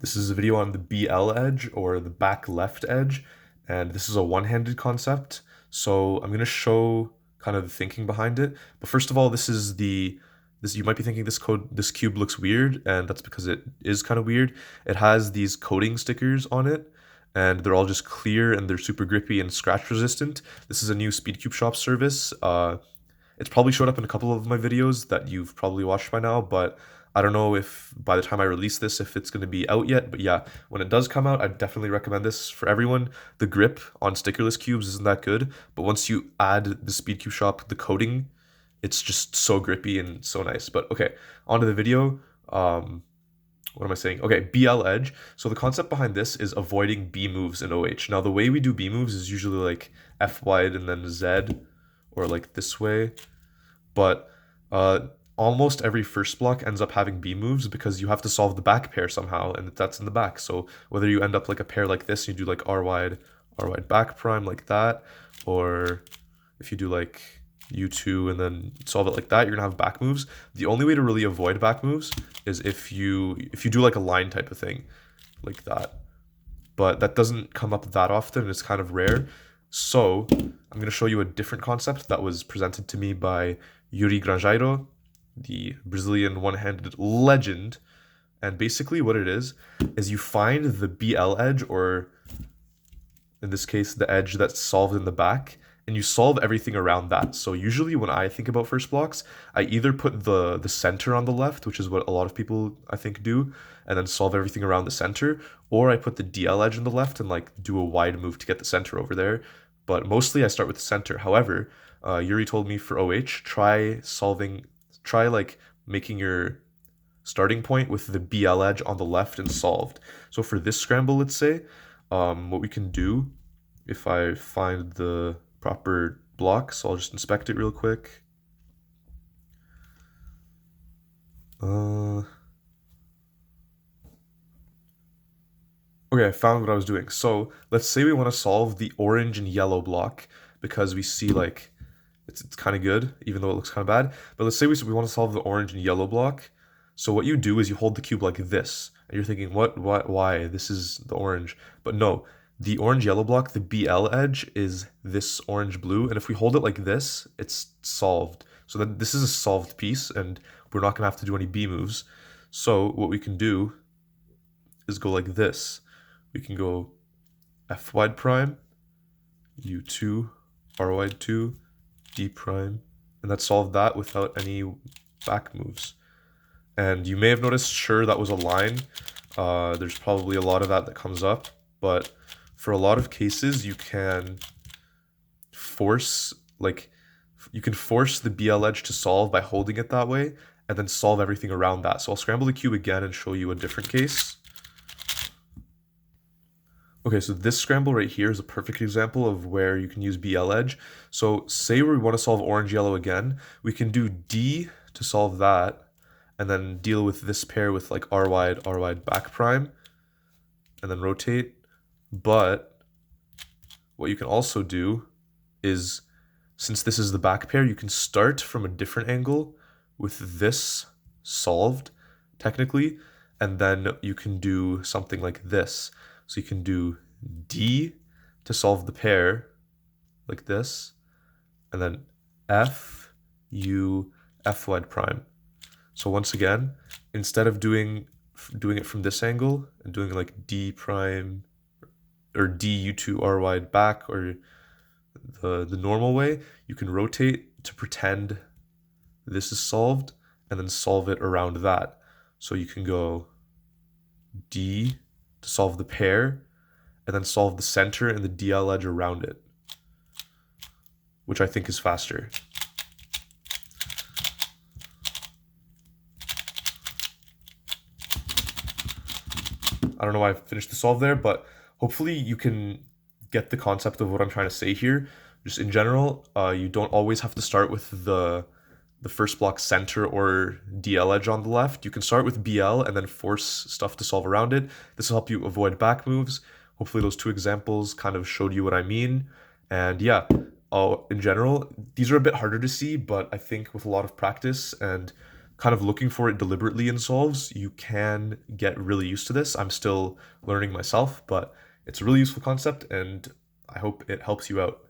This is a video on the BL edge or the back left edge, and this is a one-handed concept. So I'm going to show kind of the thinking behind it. But first of all, this you might be thinking this cube looks weird, and that's because it is kind of weird. It has these coating stickers on it, and they're all just clear and they're super grippy and scratch resistant. This is a new SpeedCube Shop service. It's probably showed up in a couple of my videos that you've probably watched by now, but I don't know if by the time I release this, if it's going to be out yet. But yeah, when it does come out, I definitely recommend this for everyone. The grip on stickerless cubes isn't that good, but once you add the SpeedCube Shop, the coating, it's just so grippy and so nice. But okay, onto the video. What am I saying? Okay, BL edge. So the concept behind this is avoiding B moves in OH. Now the way we do B moves is usually like F wide and then Z, or like this way. But almost every first block ends up having B moves because you have to solve the back pair somehow, and that's in the back. So whether you end up like a pair like this, you do like R wide back prime like that, or if you do like U2 and then solve it like that, you're gonna have back moves. The only way to really avoid back moves is if you do like a line type of thing like that. But that doesn't come up that often, it's kind of rare. So I'm gonna show you a different concept that was presented to me by Yuri Grangeiro, the Brazilian one-handed legend. And basically what it is you find the BL edge, or in this case, the edge that's solved in the back, and you solve everything around that. So usually when I think about first blocks, I either put the center on the left, which is what a lot of people I think do, and then solve everything around the center, or I put the DL edge on the left and like do a wide move to get the center over there. But mostly I start with the center. However, Yuri told me for OH, try like making your starting point with the BL edge on the left and solved. So for this scramble, let's say, what we can do, if I find the proper block, so I'll just inspect it real quick. Okay, I found what I was doing. So let's say we want to solve the orange and yellow block because we see like it's kind of good, even though it looks kind of bad. But let's say we want to solve the orange and yellow block. So what you do is you hold the cube like this, and you're thinking, what, why? This is the orange. But no, the orange yellow block, the BL edge is this orange blue, and if we hold it like this, it's solved. So then this is a solved piece, and we're not gonna have to do any B moves. So what we can do is go like this. We can go F wide prime, U2, R wide 2, D prime, and that solved that without any back moves. And you may have noticed, sure, that was a line. There's probably a lot of that comes up, but for a lot of cases, you can force the BL edge to solve by holding it that way, and then solve everything around that. So I'll scramble the cube again and show you a different case. Okay, so this scramble right here is a perfect example of where you can use BL edge. So say we want to solve orange yellow again, we can do D to solve that, and then deal with this pair with like R wide back prime, and then rotate. But what you can also do is, since this is the back pair, you can start from a different angle with this solved, technically, and then you can do something like this. So you can do D to solve the pair, like this, and then F, U, F wide prime. So once again, instead of doing it from this angle and doing like D prime or D U2 R wide back or the normal way, you can rotate to pretend this is solved and then solve it around that. So you can go D to solve the pair and then solve the center and the DL edge around it, which I think is faster. I don't know why I finished the solve there, but hopefully you can get the concept of what I'm trying to say here. Just in general, you don't always have to start with the first block center or DL edge on the left. You can start with BL and then force stuff to solve around it. This will help you avoid back moves. Hopefully those two examples kind of showed you what I mean. And yeah, in general, these are a bit harder to see, but I think with a lot of practice and kind of looking for it deliberately in solves, you can get really used to this. I'm still learning myself, but it's a really useful concept and I hope it helps you out.